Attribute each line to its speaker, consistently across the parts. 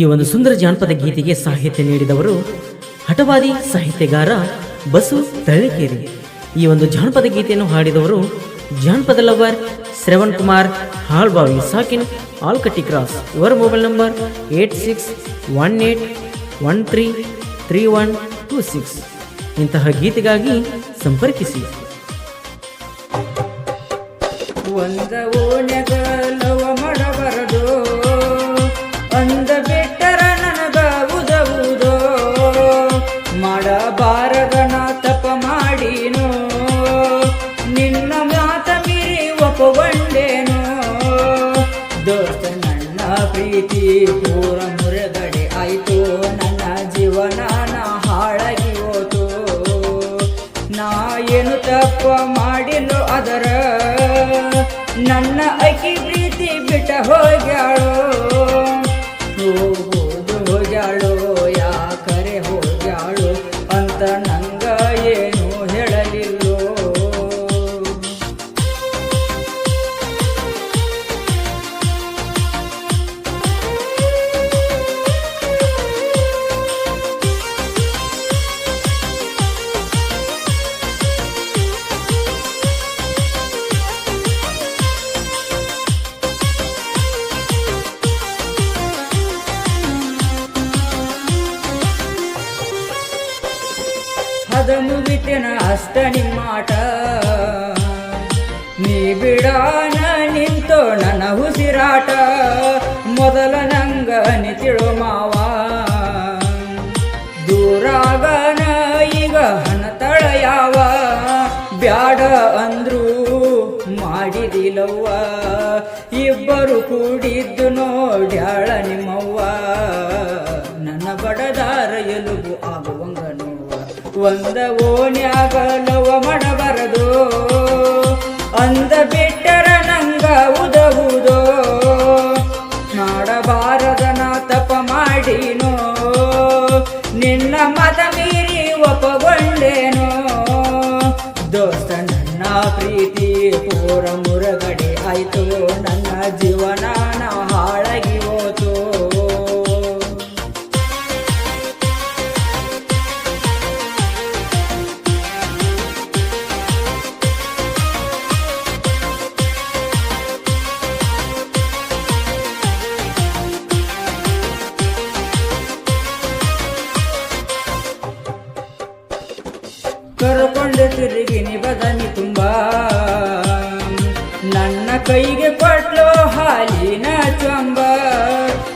Speaker 1: ಈ ಒಂದು ಸುಂದರ ಜಾನಪದ ಗೀತೆಗೆ ಸಾಹಿತ್ಯ ನೀಡಿದವರು ಹಠವಾದಿ ಸಾಹಿತ್ಯಗಾರ ಬಸು ತಳ್ಳಿಕೇರಿ. ಈ ಒಂದು ಜಾನಪದ ಗೀತೆಯನ್ನು ಹಾಡಿದವರು ಜಾನಪದ ಲವರ್ ಶ್ರವಣ್ ಕುಮಾರ್ ಹಾಳ್ಬಾವಿ ಸಾಕಿನ್ ಆಲ್ಕಟ್ಟಿ ಕ್ರಾಸ್. ಇವರ ಮೊಬೈಲ್ ನಂಬರ್ 8618133126. ಇಂತಹ ಗೀತೆಗಾಗಿ ಸಂಪರ್ಕಿಸಿ.
Speaker 2: ಒಂದ ಓಣ್ಯಾಗ ಲವ ಮಾಡಬಾರದು, ಅಂದ ಬಿಟ್ಟರ ನನಗ ಉದವುದೋ, ಮಾಡಬಾರದ ನಾ ತಪ ಮಾಡಿನೋ, ನಿನ್ನ ಮಾತ ಮೀರಿ ಒಪ್ಪಗೊಂಡೇನೋ. ದೋಸ್ತ ನನ್ನ ಪ್ರೀತಿ ಪೂರ ಮುರುಗಡೆ ಆಯ್ತು, ನನ್ನ ಜೀವನ ಹಾಳಾಗಿ ಹೋತು. ನಾ ಏನು ತಪ್ಪ ಮಾಡಿಲ್ಲೋ ಅದರ, ನನ್ನ ಅಕ್ಕಿ ಪ್ರೀತಿ ಬಿಟ್ಟ ಹೋಗ್ಯಾಳೋ. ಹೋಗೋದು ಹೋಗ್ಯಾಳೋ, ಯಾಕರೆ ಹೋಗ್ಯಾಳೋ ಅಂತ ನಂಗ ಏನು ಹೇಳಲಿಲ್ಲೋ. ಅದ ಮುಗಿತೇನ ಅಷ್ಟ ನಿಮ್ಮಾಟ, ನೀ ಬಿಡಾನ ನಿಂತೋ ನನ್ನ ಉಸಿರಾಟ. ಮೊದಲ ನಂಗ ನಿತಿಳು ಮಾವ, ದೂರಾಗನ ಈಗ ಹಣತಳ ಯಾವ. ಬ್ಯಾಡ ಅಂದ್ರು ಮಾಡಿದಿಲ್ಲವ್ವ, ಇಬ್ಬರು ಕೂಡಿದ್ದು ನೋಡ್ಯಾಳ ನಿಮ್ಮವ್ವ. ನನ್ನ ಬಡದಾರ ಎಲುಬು ಆಗುವಂಗ ನೋವ, ಒಂದ ಓಣ್ಯಾಗ ಲವ ಮಾಡಬಾರದು, ಅಂದ ಬಿಟ್ಟರ ನಂಗ ಉದವುದೋ. ಮಾಡಬಾರದ ನಾ ತಪ ಮಾಡಿನೋ, ನಿನ್ನ ಮತ ಮೀರಿ ಒಪ್ಪಗೊಂಡೇನೋ. ದೋಸ್ತ ನನ್ನ ಪ್ರೀತಿ ಪೂರ ಮುರುಗಡೆ ಆಯ್ತು, ನನ್ನ ಜೀವನ ಹಾಳಾಗಿ ಹೋತು. ಕರ್ಕೊಂಡು ತಿರುಗಿನಿ ಬದನಿ ತುಂಬ, ನನ್ನ ಕೈಗೆ ಕೊಟ್ಲು ಹಾಲಿನ ಚೊಂಬ.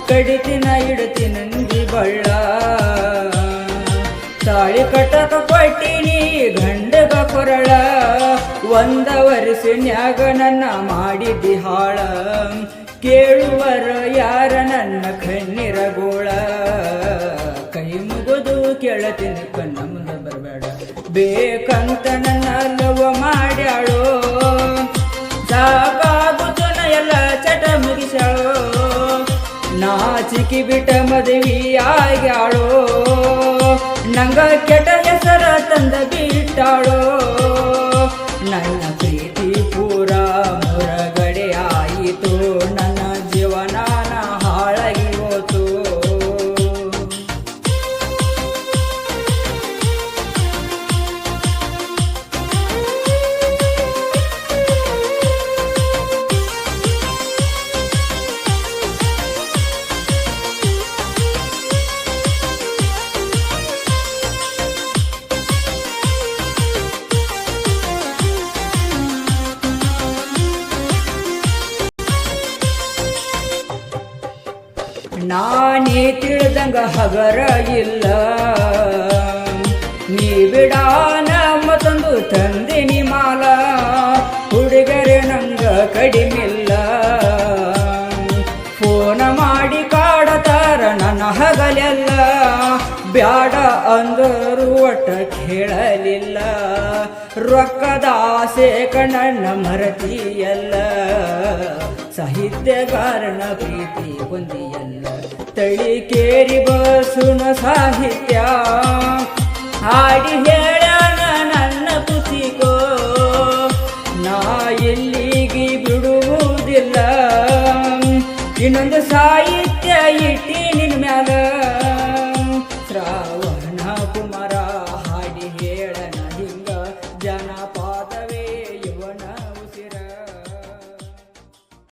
Speaker 2: ಕಡಿತಿನ ಇಡ್ತಿನ ನಂದಿ ಬಳ್ಳ, ತಾಳಿ ಕಟ್ಟಕ ಕೊಟ್ಟಿನಿ ಗಂಡಗ ಕೊರಳ. ಒಂದ ವರ್ಷನ್ಯಾಗ ನನ್ನ ಮಾಡಿದ್ದಿ ಹಾಳ, ಕೇಳುವರ ಯಾರ ನನ್ನ ಕಣ್ಣಿರ ಗೋಳ. ಕೈ ಮುಗಿದು ಕೇಳತೀನಿ ಕಣ್ಣ ಮುಂದೆ ಬರಬೇಡ, ಬೇಕಂತ ನನ್ನ ಲವ ಮಾಡ್ಯಾಳೋ. ಸಾಕಾಗುತ್ತ ಎಲ್ಲ ಚಟ ಮುಗಿಸಾಳೋ, ನಾಚಿಕಿ ಬಿಟ್ಟ ಮದುವೆ ಆಗ್ಯಾಳೋ. ನಂಗ ಕೆಟ್ಟ ಹೆಸರ ತಂದ ಬಿಟ್ಟಾಳೋ, ನನ್ನ ಪ್ರೀತಿ ಪೂರ ಮುರಗಡೆ ಆಯಿತು, ನನ್ನ ಜೀವನ ಹಾಳಾಗಿ ಹೋತು. ನಾನೇ ತಿಳಿದಂಗ ಹಗರ ಇಲ್ಲ, ನೀ ಬಿಡಾನ ಮತ್ತೊಂದು ತಂದಿನಿ ಮಾಲ. ಹುಡುಗರೆ ನಂಗ ಕಡಿಮಿಲ್ಲ, ಫೋನ ಮಾಡಿ ಕಾಡತಾರ ನನ್ನ ಹಗಲೆಲ್ಲ. ಬ್ಯಾಡ ಅಂದರು ಒಟ್ಟ ಕೇಳಲಿಲ್ಲ, ರೊಕ್ಕದ ಆಸೆ ಕಣ್ಣ ಮರತಿಯಲ್ಲ. ಸಾಹಿತ್ಯಗಾರನ ಪ್ರೀತಿ ಹೊಂದಿಯಲ್ಲ, ತಳಿಕೇರಿ ಬಸುನ ಸಾಹಿತ್ಯ. ಹಾಡಿ ಹೇಳಣ ನನ್ನ ಖುಷಿಗೋ, ನಾ ಎಲ್ಲಿಗೆ ಬಿಡುವುದಿಲ್ಲ. ಇನ್ನೊಂದು ಸಾಹಿತ್ಯ ಇಟ್ಟಿ ನಿನ್ನ ಮ್ಯಾಲ